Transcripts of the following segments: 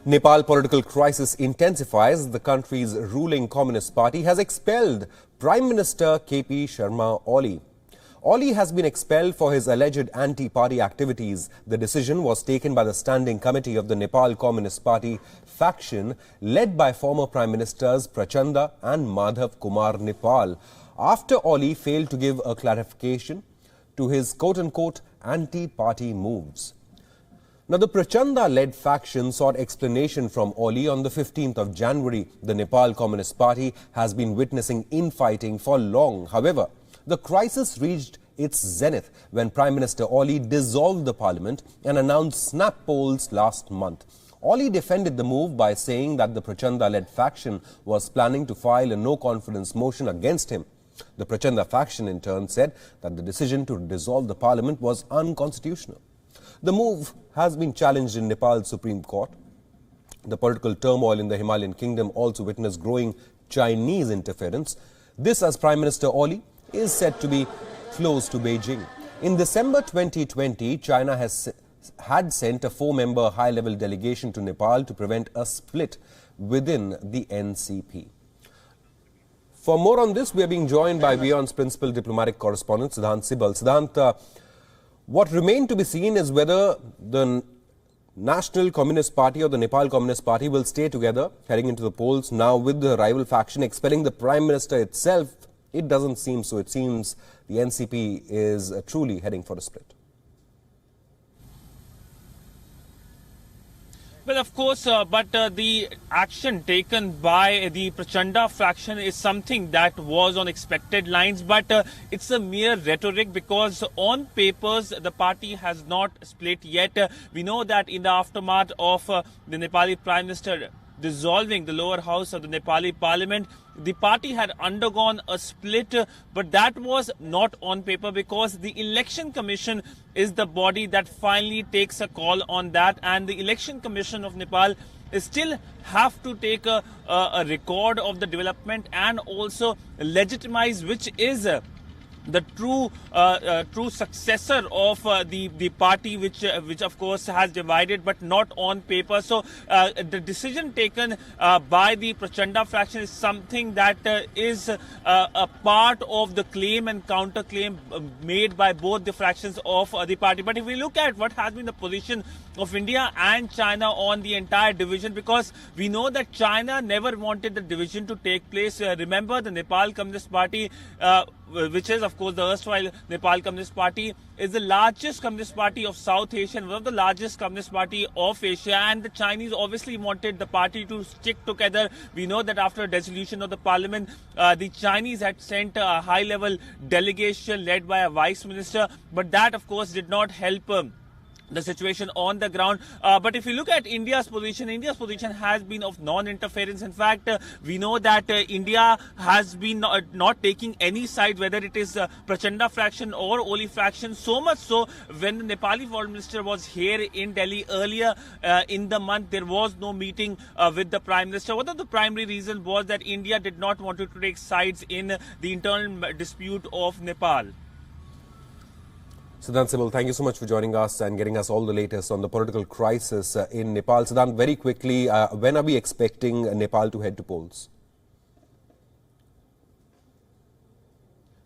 Nepal political crisis intensifies. The country's ruling Communist Party has expelled Prime Minister KP Sharma Oli. Oli has been expelled for his alleged anti-party activities. The decision was taken by the Standing Committee of the Nepal Communist Party faction led by former Prime Ministers Prachanda and Madhav Kumar Nepal after Oli failed to give a clarification to his quote-unquote anti-party moves. Now, the Prachanda-led faction sought explanation from Oli on the 15th of January. The Nepal Communist Party has been witnessing infighting for long. However, the crisis reached its zenith when Prime Minister Oli dissolved the parliament and announced snap polls last month. Oli defended the move by saying that the Prachanda-led faction was planning to file a no-confidence motion against him. The Prachanda faction in turn said that the decision to dissolve the parliament was unconstitutional. The move has been challenged in Nepal's Supreme Court. The political turmoil in the Himalayan kingdom also witnessed growing Chinese interference. This as Prime Minister Oli is said to be close to Beijing. In December 2020, China had sent a 4-member high-level delegation to Nepal to prevent a split within the NCP. For more on this, we are being joined by WION's principal diplomatic correspondent, Siddhant Sibal. Siddhant, what remains to be seen is whether the National Communist Party or the Nepal Communist Party will stay together heading into the polls. Now, with the rival faction expelling the Prime Minister itself, it doesn't seem so. It seems the NCP is truly heading for a split. Well, of course, but the action taken by the Prachanda faction is something that was on expected lines, but it's a mere rhetoric because on papers the party has not split yet. We know that in the aftermath of the Nepali Prime Minister dissolving the lower house of the Nepali parliament, the party had undergone a split, but that was not on paper because the Election Commission is the body that finally takes a call on that, and the Election Commission of Nepal still have to take a record of the development and also legitimize which is the true successor of the party which of course has divided but not on paper. So the decision taken by the Prachanda faction is something that is a part of the claim and counter claim made by both the fractions of the party. But if we look at what has been the position of India and China on the entire division, because we know that China never wanted the division to take place. Remember, the Nepal Communist Party, which is of course the erstwhile Nepal Communist Party, is the largest communist party of South Asia and one of the largest communist party of Asia, and the Chinese obviously wanted the party to stick together. We know that after dissolution of the parliament, the Chinese had sent a high-level delegation led by a vice minister, but that of course did not help the situation on the ground. But if you look at India's position has been of non-interference. In fact, we know that India has been not taking any side, whether it is Prachanda faction or Oli faction. So much so, when the Nepali foreign minister was here in Delhi earlier in the month, there was no meeting with the Prime Minister. One of the primary reasons was that India did not want to take sides in the internal dispute of Nepal. Siddhant Sibal, thank you so much for joining us and getting us all the latest on the political crisis in Nepal. Siddhant, very quickly, when are we expecting Nepal to head to polls?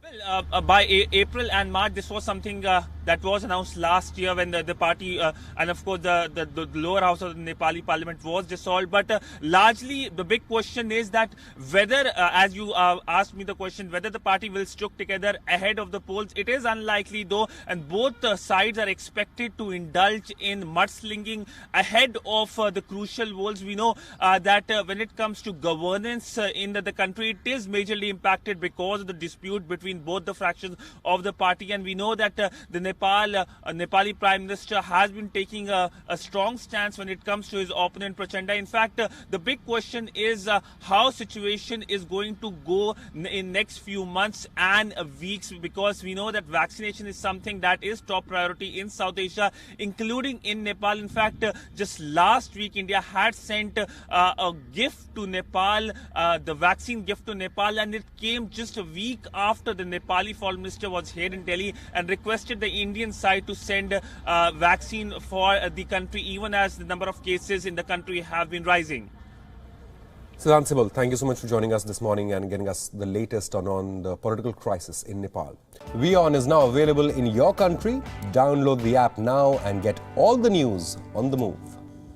Well, by April and March, this was something that was announced last year when the party and of course the lower house of the Nepali parliament was dissolved. But largely the big question is that whether, as you asked me the question, whether the party will stick together ahead of the polls. It is unlikely though, and both sides are expected to indulge in mudslinging ahead of the crucial polls. We know that when it comes to governance in the country, it is majorly impacted because of the dispute between both the fractions of the party, and we know that the Nepali Prime Minister has been taking a strong stance when it comes to his opponent Prachanda. In fact, the big question is how situation is going to go in next few months and weeks, because we know that vaccination is something that is top priority in South Asia, including in Nepal. In fact, just last week India had sent a gift to Nepal, the vaccine gift to Nepal, and it came just a week after the Nepali foreign minister was here in Delhi and requested the Indian side to send vaccine for the country, even as the number of cases in the country have been rising. Siddhant Sibal, thank you so much for joining us this morning and getting us the latest on the political crisis in Nepal. WION is now available in your country. Download the app now and get all the news on the move.